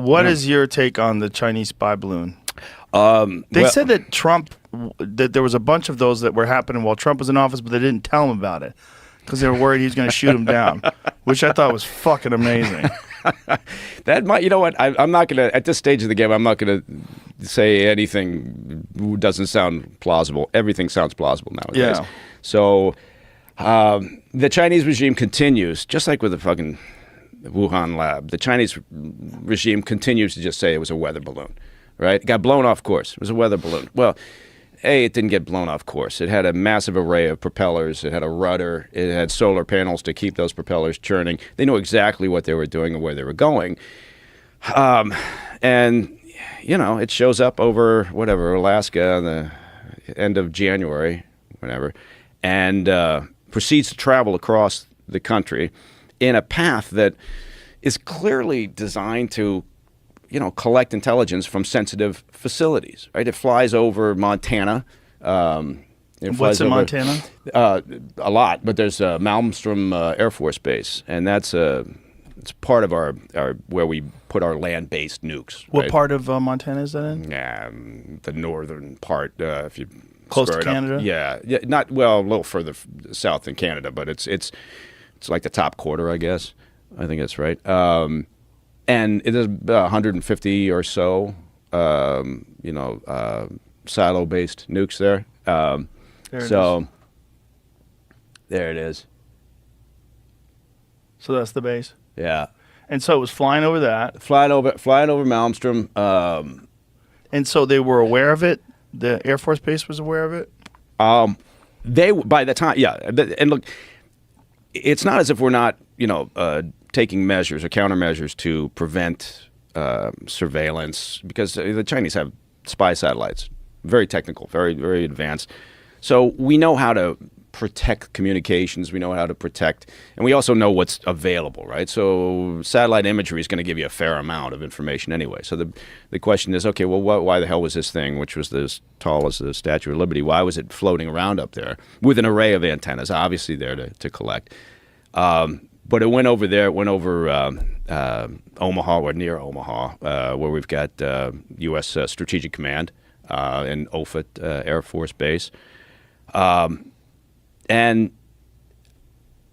What is your take on the Chinese spy balloon? They said that there was a bunch of those that were happening while Trump was in office, but they didn't tell him about it because they were worried he was going to shoot him down, which I thought was fucking amazing. That might, you know what? I'm not going to, at this stage of the game, I'm not going to say anything doesn't sound plausible. Everything sounds plausible nowadays. Yeah. So the Chinese regime continues, just like with the fucking Wuhan lab, the Chinese regime continues to just say it was a weather balloon, right? It got blown off course. It was a weather balloon. Well, it didn't get blown off course. It had a massive array of propellers. It had a rudder. It had solar panels to keep those propellers churning. They knew exactly what they were doing and where they were going. And, you know, it shows up over, whatever, Alaska on the end of January, whatever, and proceeds to travel across the country in a path that is clearly designed to, you know, collect intelligence from sensitive facilities, right? It flies over Montana. What's in Montana? A lot, but there's Malmstrom Air Force Base, and that's it's part of our where we put our land-based nukes. What right? part of Montana is that in? Yeah, the northern part. If you close to up. Canada. Yeah, not well, a little further south than Canada, but it's like the top quarter, I guess. I think that's right. And it is 150 or so, silo-based nukes there. There it is. So that's the base. Yeah. And so it was flying over that. Flying over Malmstrom. And so they were aware of it. The Air Force Base was aware of it. They by the time, yeah. And look, it's not as if we're not, taking measures or countermeasures to prevent surveillance, because the Chinese have spy satellites, very technical, very, very advanced. So we know how to protect communications. We know how to protect, and we also know what's available, right? So satellite imagery is going to give you a fair amount of information anyway. So the question is, okay, well, why the hell was this thing, which was as tall as the Statue of Liberty, why was it floating around up there with an array of antennas, obviously there to collect? But it went over there. It went over Omaha, or near Omaha, where we've got U.S. Strategic Command and Offutt Air Force Base. And,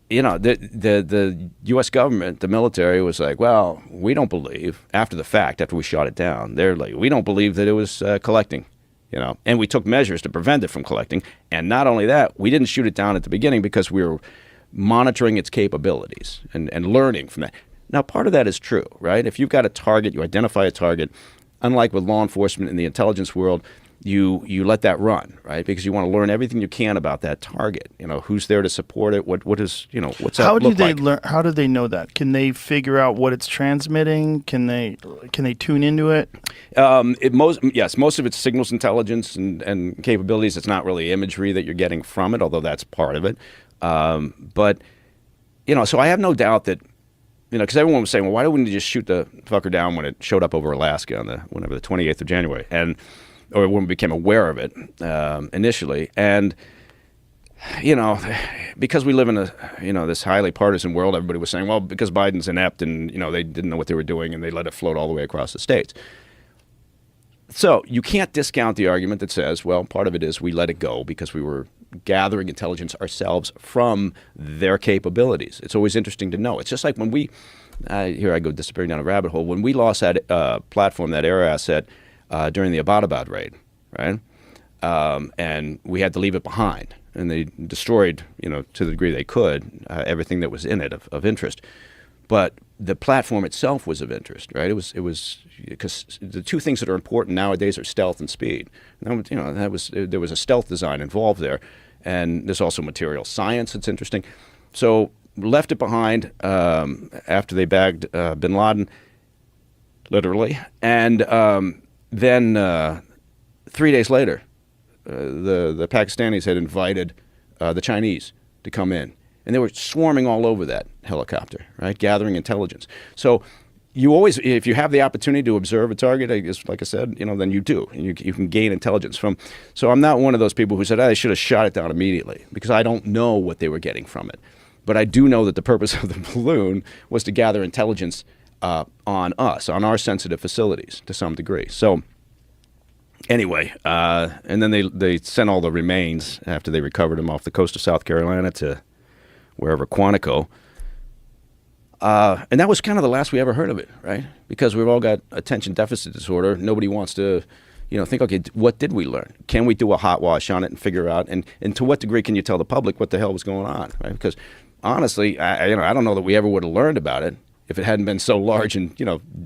the U.S. government, the military was like, well, we don't believe, after the fact, after we shot it down, they're like, we don't believe that it was collecting, And we took measures to prevent it from collecting. And not only that, we didn't shoot it down at the beginning because we were monitoring its capabilities and learning from that. Now, part of that is true, right? If you've got a target, you identify a target, unlike with law enforcement in the intelligence world, you let that run, right? Because you want to learn everything you can about that target. Who's there to support it? What is, what's that look like? How do they know that? Can they figure out what it's transmitting? Can they tune into it? Most of it's signals intelligence and capabilities. It's not really imagery that you're getting from it, although that's part of it. But so I have no doubt that, because everyone was saying, well, why wouldn't you just shoot the fucker down when it showed up over Alaska on the 28th of January, or when we became aware of it initially, and because we live in this highly partisan world, everybody was saying, well, because Biden's inept and they didn't know what they were doing and they let it float all the way across the states. So you can't discount the argument that says, well, part of it is we let it go because we were gathering intelligence ourselves from their capabilities. It's always interesting to know. It's just like when we, here I go disappearing down a rabbit hole, when we lost that platform, that air asset during the Abbottabad raid, right? And we had to leave it behind. And they destroyed, to the degree they could, everything that was in it of interest. But the platform itself was of interest, right? It was because the two things that are important nowadays are stealth and speed. And there was a stealth design involved there, and there's also material science that's interesting. So left it behind after they bagged bin Laden, literally, and then 3 days later, the Pakistanis had invited the Chinese to come in. And they were swarming all over that helicopter, right, gathering intelligence. So you always, if you have the opportunity to observe a target, I guess, like I said, then you do. And you can gain intelligence from. So I'm not one of those people who said, they should have shot it down immediately, because I don't know what they were getting from it. But I do know that the purpose of the balloon was to gather intelligence on us, on our sensitive facilities to some degree. So anyway, and then they sent all the remains after they recovered them off the coast of South Carolina to wherever, Quantico. And that was kind of the last we ever heard of it, right? Because we've all got attention deficit disorder. Nobody wants to, think, okay, what did we learn? Can we do a hot wash on it and figure out, and to what degree can you tell the public what the hell was going on, right? Because honestly, I don't know that we ever would have learned about it if it hadn't been so large and,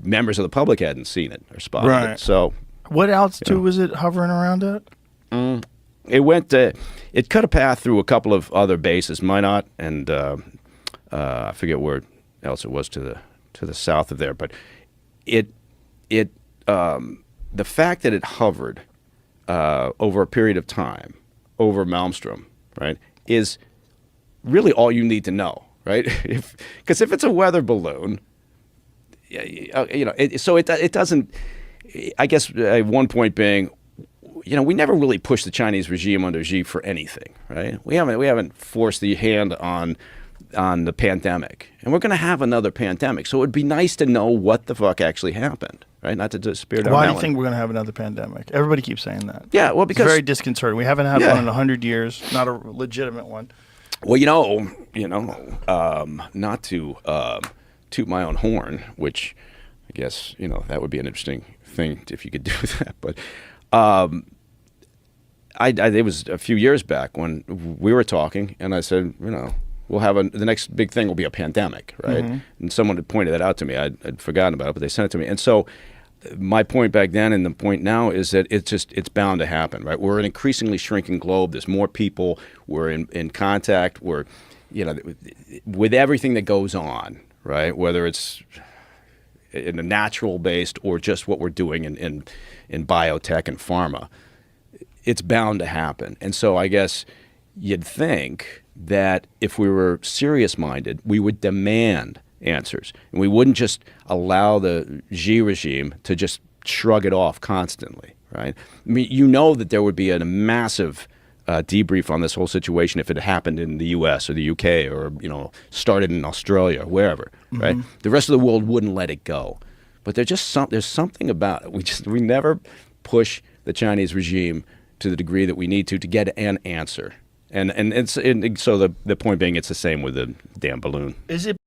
members of the public hadn't seen it or spotted it. So what altitude was it hovering around at? It went, it cut a path through a couple of other bases, Minot and I forget where else it was to the south of there, but the fact that it hovered over a period of time over Malmstrom, right, is really all you need to know, right? Because if it's a weather balloon, it doesn't. I guess one point being, we never really pushed the Chinese regime under Xi for anything, right? We haven't forced the hand on the pandemic, and we're going to have another pandemic. So it would be nice to know what the fuck actually happened, right? Not to disparage. Why do you think we're going to have another pandemic? Everybody keeps saying that. Yeah, well, because it's very disconcerting. We haven't had one in 100 years, not a legitimate one. Well, not to toot my own horn, which I guess that would be an interesting thing if you could do that. But it was a few years back when we were talking, and I said, we'll have the next big thing will be a pandemic, right? Mm-hmm. And someone had pointed that out to me. I'd forgotten about it, but they sent it to me. And so my point back then and the point now is that it's bound to happen, right? We're an increasingly shrinking globe. There's more people. We're in contact. We're, with everything that goes on, right? Whether it's in a natural based or just what we're doing in biotech and pharma, it's bound to happen. And so I guess you'd think that if we were serious-minded, we would demand answers. And we wouldn't just allow the Xi regime to just shrug it off constantly, right? I mean, that there would be a massive debrief on this whole situation if it happened in the U.S. or the U.K. or, started in Australia or wherever, right? Mm-hmm. The rest of the world wouldn't let it go. But there's something about it. We never push the Chinese regime to the degree that we need to get an answer. And so the point being, it's the same with the damn balloon. Is it